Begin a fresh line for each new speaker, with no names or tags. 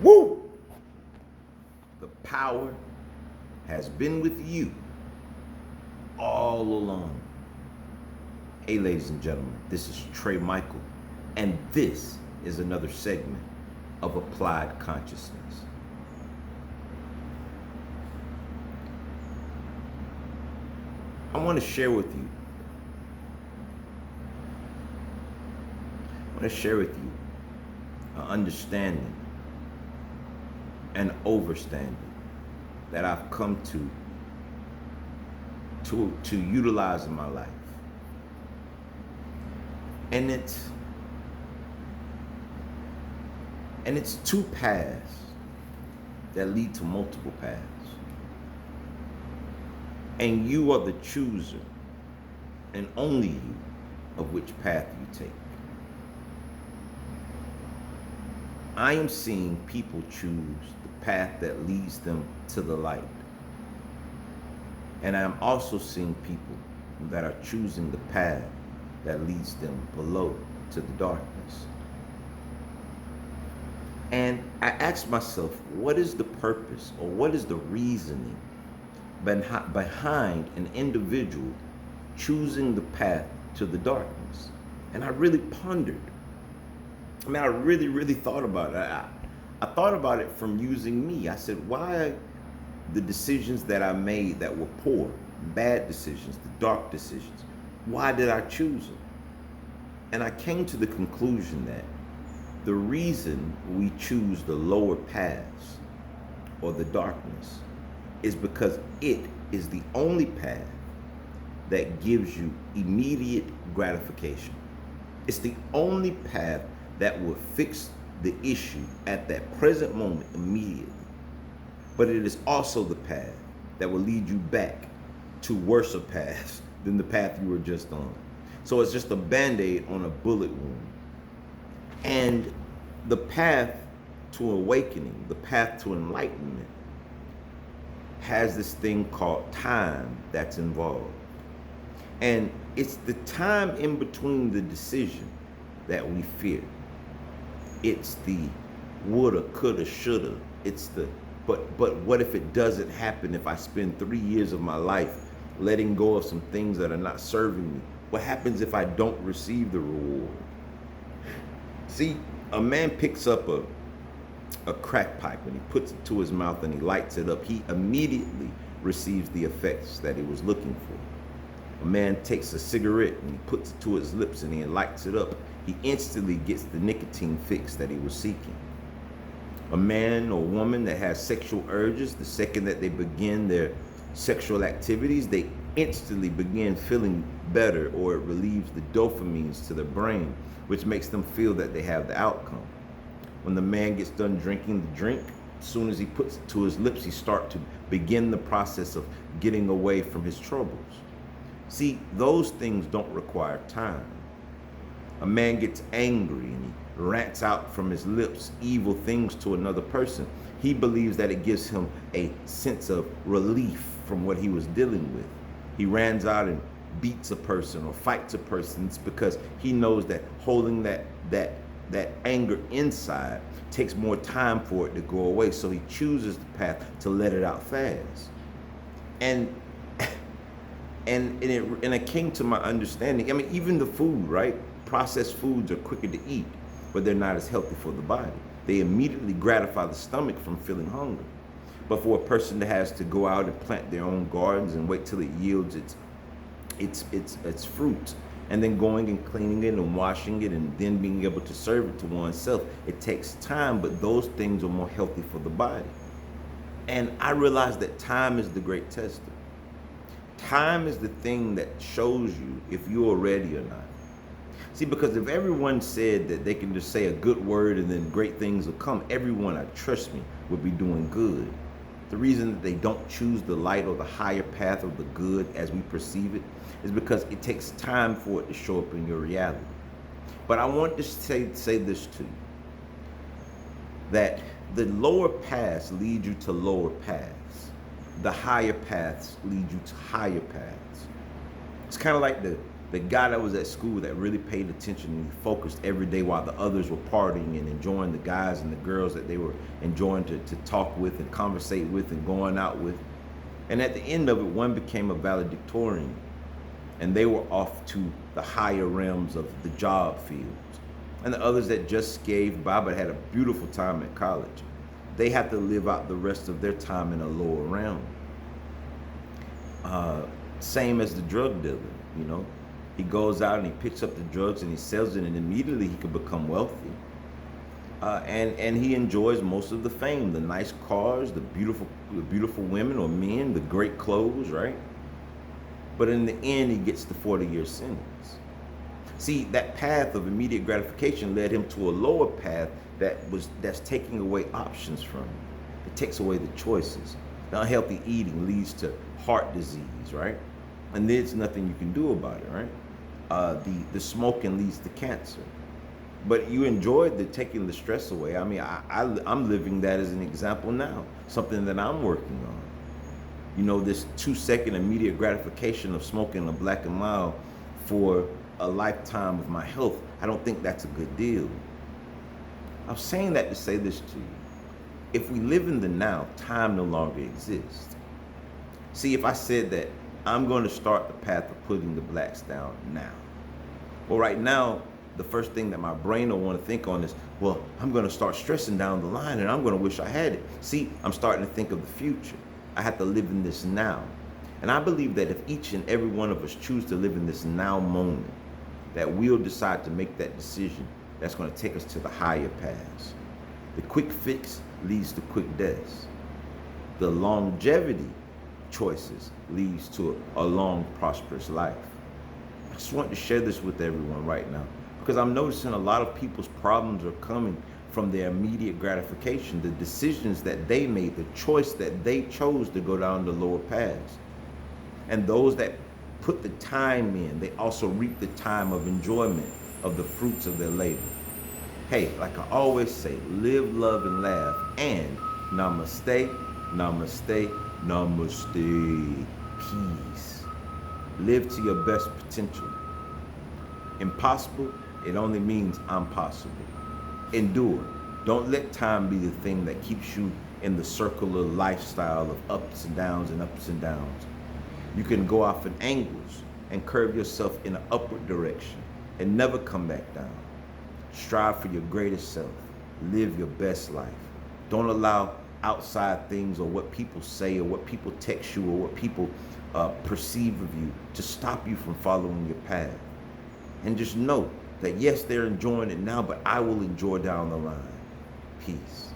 Woo! The power has been with you all along. Hey, ladies and gentlemen, this is Trey Michael, and this is another segment of Applied Consciousness. I want to share with you. An understanding and overstanding that I've come to utilize in my life. And it's two paths that lead to multiple paths. And you are the chooser, and only you, of which path you take. I am seeing people choose the path that leads them to the light. And I am also seeing people that are choosing the path that leads them below to the darkness. And I asked myself, what is the purpose or what is the reasoning behind an individual choosing the path to the darkness? And I really pondered. I really thought about it. I thought about it from using me. I said, why the decisions that I made that were poor, bad decisions, the dark decisions, why did I choose them? And I came to the conclusion that the reason we choose the lower paths or the darkness is because it is the only path that gives you immediate gratification. It's the only path that will fix the issue at that present moment immediately. But it is also the path that will lead you back to worse paths than the path you were just on. So it's just a Band-Aid on a bullet wound. And the path to awakening, the path to enlightenment, has this thing called time that's involved. And it's the time in between the decision that we fear. It's the woulda, coulda, shoulda. It's the but what if it doesn't happen? If I spend 3 years of my life letting go of some things that are not serving me? What happens if I don't receive the reward? See, a man picks up a crack pipe and he puts it to his mouth and he lights it up. He immediately receives the effects that he was looking for. A man takes a cigarette and he puts it to his lips and he lights it up. He instantly gets the nicotine fix that he was seeking. A man or woman that has sexual urges, the second that they begin their sexual activities, they instantly begin feeling better, or it relieves the dopamines to the brain, which makes them feel that they have the outcome. When the man gets done drinking the drink, as soon as he puts it to his lips, he starts to begin the process of getting away from his troubles. See, those things don't require time. A man gets angry and he rants out from his lips evil things to another person. He believes that it gives him a sense of relief from what he was dealing with. He runs out and beats a person or fights a person. It's because he knows that holding that anger inside takes more time for it to go away. So he chooses the path to let it out fast. And it came to my understanding. I mean, even the food, right? Processed foods are quicker to eat, but they're not as healthy for the body. They immediately gratify the stomach from feeling hungry. But for a person that has to go out and plant their own gardens and wait till it yields its fruit, and then going and cleaning it and washing it and then being able to serve it to oneself, it takes time, but those things are more healthy for the body. And I realized that time is the great tester. Time is the thing that shows you if you're ready or not. See, because if everyone said that they can just say a good word and then great things will come, everyone, trust me, would be doing good. The reason that they don't choose the light or the higher path of the good as we perceive it is because it takes time for it to show up in your reality. But I want to say this to you, that the lower paths lead you to lower the higher paths lead you to higher paths. It's kind of like The guy that was at school that really paid attention and focused every day while the others were partying and enjoying the guys and the girls that they were enjoying to talk with and conversate with and going out with. And at the end of it, one became a valedictorian and they were off to the higher realms of the job fields. And the others that just scaved by but had a beautiful time at college, they had to live out the rest of their time in a lower realm. Same as the drug dealer, you know. He goes out and he picks up the drugs and he sells it, and immediately he could become wealthy. And he enjoys most of the fame, the nice cars, the beautiful women or men, the great clothes, right? But in the end, he gets the 40-year sentence. See, that path of immediate gratification led him to a lower path that's taking away options from him. It takes away the choices. The unhealthy eating leads to heart disease, right? And there's nothing you can do about it, right? The smoking leads to cancer. But you enjoyed the taking the stress away. I mean, I'm living that as an example now, something that I'm working on. You know, this 2-second immediate gratification of smoking a Black and Mild for a lifetime of my health, I don't think that's a good deal. I'm saying that to say this to you. If we live in the now, time no longer exists. See, if I said that I'm going to start the path of putting the blacks down now. Well, right now, the first thing that my brain will want to think on is, well, I'm going to start stressing down the line and I'm going to wish I had it. See, I'm starting to think of the future. I have to live in this now. And I believe that if each and every one of us choose to live in this now moment, that we'll decide to make that decision that's going to take us to the higher paths. The quick fix leads to quick deaths. The longevity choices leads to a long, prosperous life. I just want to share this with everyone right now because I'm noticing a lot of people's problems are coming from their immediate gratification, the decisions that they made, the choice that they chose to go down the lower paths. And those that put the time in, they also reap the time of enjoyment of the fruits of their labor. Hey, like I always say, live, love, and laugh. And namaste, namaste, namaste. Peace. Live to your best potential. Impossible, it only means I'm possible. Endure. Don't let time be the thing that keeps you in the circular lifestyle of ups and downs and ups and downs. You can go off in angles and curve yourself in an upward direction and never come back down. Strive for your greatest self. Live your best life. Don't allow outside things or what people say or what people text you or what people perceive of you to stop you from following your path. And just know that yes, they're enjoying it now, but I will enjoy down the line. Peace.